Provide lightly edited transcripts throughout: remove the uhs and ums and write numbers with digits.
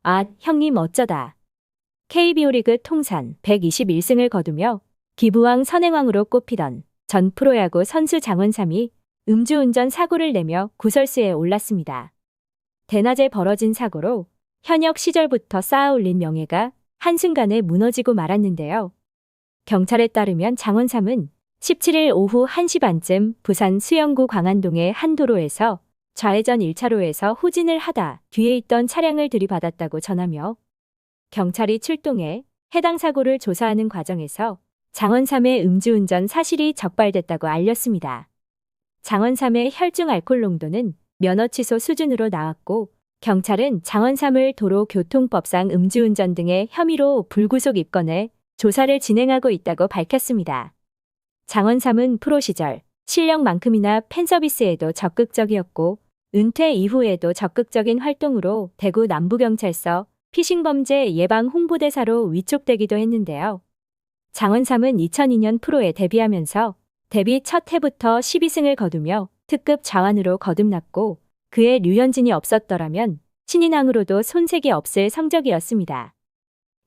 아, 형님 어쩌다. KBO 리그 통산 121승을 거두며 기부왕 선행왕으로 꼽히던 전 프로야구 선수 장원삼이 음주운전 사고를 내며 구설수에 올랐습니다. 대낮에 벌어진 사고로 현역 시절부터 쌓아올린 명예가 한순간에 무너지고 말았는데요. 경찰에 따르면 장원삼은 17일 오후 1시 반쯤 부산 수영구 광안동의 한 도로에서 좌회전 1차로에서 후진을 하다 뒤에 있던 차량을 들이받았다고 전하며 경찰이 출동해 해당 사고를 조사하는 과정에서 장원삼의 음주운전 사실이 적발됐다고 알렸습니다. 장원삼의 혈중 알코올 농도는 면허 취소 수준으로 나왔고 경찰은 장원삼을 도로교통법상 음주운전 등의 혐의로 불구속 입건해 조사를 진행하고 있다고 밝혔습니다. 장원삼은 프로 시절 실력만큼이나 팬서비스에도 적극적이었고 은퇴 이후에도 적극적인 활동으로 대구 남부경찰서 피싱범죄 예방 홍보대사로 위촉되기도 했는데요. 장원삼은 2002년 프로에 데뷔하면서 데뷔 첫 해부터 12승을 거두며 특급 좌완으로 거듭났고 그의 류현진이 없었더라면 신인왕으로도 손색이 없을 성적이었습니다.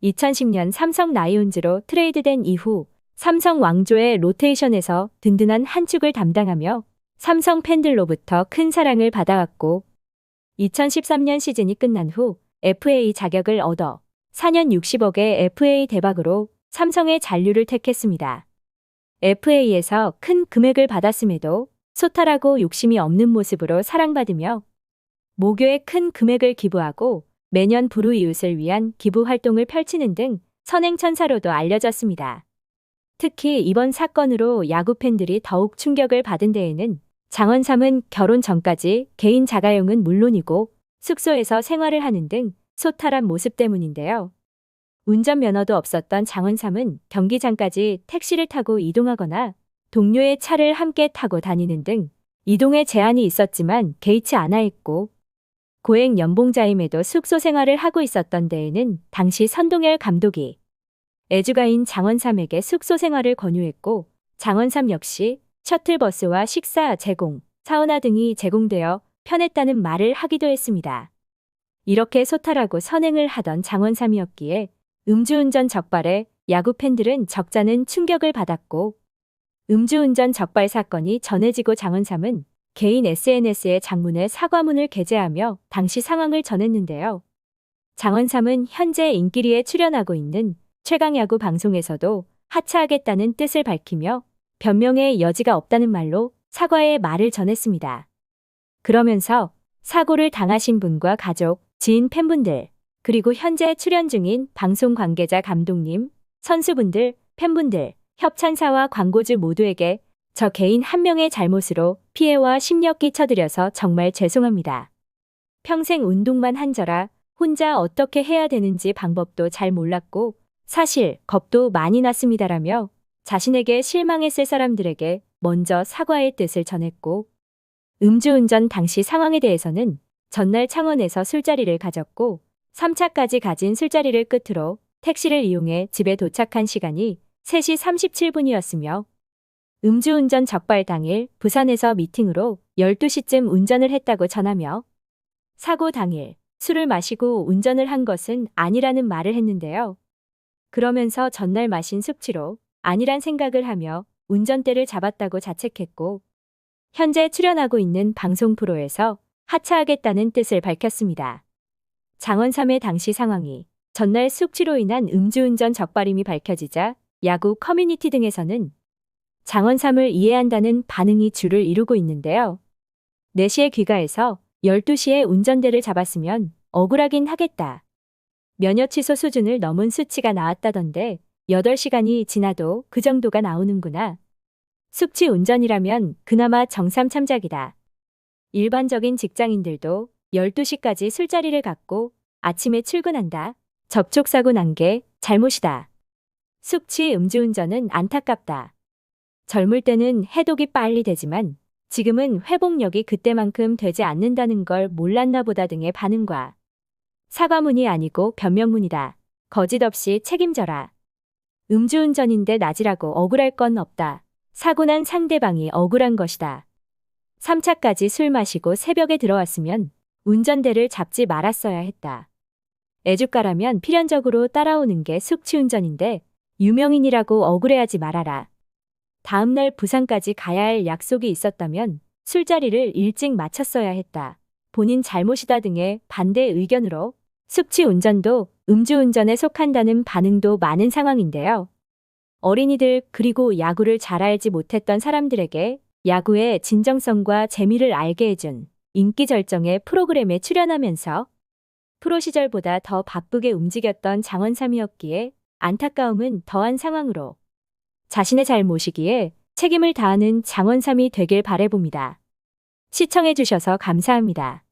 2010년 삼성 라이온즈로 트레이드된 이후 삼성 왕조의 로테이션에서 든든한 한 축을 담당하며 삼성 팬들로부터 큰 사랑을 받아왔고 2013년 시즌이 끝난 후 FA 자격을 얻어 4년 60억의 FA 대박으로 삼성의 잔류를 택했습니다. FA에서 큰 금액을 받았음에도 소탈하고 욕심이 없는 모습으로 사랑받으며 모교에 큰 금액을 기부하고 매년 불우이웃을 위한 기부 활동을 펼치는 등 선행천사로도 알려졌습니다. 특히 이번 사건으로 야구 팬들이 더욱 충격을 받은 데에는 장원삼은 결혼 전까지 개인 자가용은 물론이고 숙소에서 생활을 하는 등 소탈한 모습 때문인데요. 운전면허도 없었던 장원삼은 경기장까지 택시를 타고 이동하거나 동료의 차를 함께 타고 다니는 등 이동에 제한이 있었지만 개의치 않아 했고 고액 연봉자임에도 숙소 생활을 하고 있었던 데에는 당시 선동열 감독이 애주가인 장원삼에게 숙소 생활을 권유했고 장원삼 역시 셔틀버스와 식사 제공, 사우나 등이 제공되어 편했다는 말을 하기도 했습니다. 이렇게 소탈하고 선행을 하던 장원삼이었기에 음주운전 적발에 야구 팬들은 적잖은 충격을 받았고 음주운전 적발 사건이 전해지고 장원삼은 개인 SNS에 장문의 사과문을 게재하며 당시 상황을 전했는데요. 장원삼은 현재 인기리에 출연하고 있는 최강야구 방송에서도 하차하겠다는 뜻을 밝히며 변명의 여지가 없다는 말로 사과의 말을 전했습니다. 그러면서 사고를 당하신 분과 가족, 지인 팬분들, 그리고 현재 출연 중인 방송 관계자 감독님, 선수분들, 팬분들, 협찬사와 광고주 모두에게 저 개인 한 명의 잘못으로 피해와 심력 끼쳐드려서 정말 죄송합니다. 평생 운동만 한 저라 혼자 어떻게 해야 되는지 방법도 잘 몰랐고 사실 겁도 많이 났습니다라며 자신에게 실망했을 사람들에게 먼저 사과의 뜻을 전했고 음주운전 당시 상황에 대해서는 전날 창원에서 술자리를 가졌고 3차까지 가진 술자리를 끝으로 택시를 이용해 집에 도착한 시간이 3시 37분이었으며 음주운전 적발 당일 부산에서 미팅으로 12시쯤 운전을 했다고 전하며 사고 당일 술을 마시고 운전을 한 것은 아니라는 말을 했는데요. 그러면서 전날 마신 숙취로 아니란 생각을 하며 운전대를 잡았다고 자책했고 현재 출연하고 있는 방송 프로에서 하차하겠다는 뜻을 밝혔습니다. 장원삼의 당시 상황이 전날 숙취로 인한 음주운전 적발임이 밝혀지자 야구 커뮤니티 등에서는 장원삼을 이해한다는 반응이 줄을 이루고 있는데요. 4시에 귀가해서 12시에 운전대를 잡았으면 억울하긴 하겠다. 면허 취소 수준을 넘은 수치가 나왔다던데 8시간이 지나도 그 정도가 나오는구나. 숙취 운전이라면 그나마 정상 참작이다. 일반적인 직장인들도 12시까지 술자리를 갖고 아침에 출근한다. 접촉사고 난 게 잘못이다. 숙취 음주운전은 안타깝다. 젊을 때는 해독이 빨리 되지만 지금은 회복력이 그때만큼 되지 않는다는 걸 몰랐나 보다 등의 반응과 사과문이 아니고 변명문이다. 거짓 없이 책임져라. 음주운전인데 낮이라고 억울할 건 없다. 사고 난 상대방이 억울한 것이다. 3차까지 술 마시고 새벽에 들어왔으면 운전대를 잡지 말았어야 했다. 애주가라면 필연적으로 따라오는 게 숙취운전인데 유명인이라고 억울해하지 말아라. 다음날 부산까지 가야 할 약속이 있었다면 술자리를 일찍 마쳤어야 했다. 본인 잘못이다 등의 반대 의견으로 숙취운전도 음주운전에 속한다는 반응도 많은 상황인데요. 어린이들 그리고 야구를 잘 알지 못했던 사람들에게 야구의 진정성과 재미를 알게 해준 인기 절정의 프로그램에 출연하면서 프로 시절보다 더 바쁘게 움직였던 장원삼이었기에 안타까움은 더한 상황으로 자신의 잘못이기에 책임을 다하는 장원삼이 되길 바라봅니다. 시청해주셔서 감사합니다.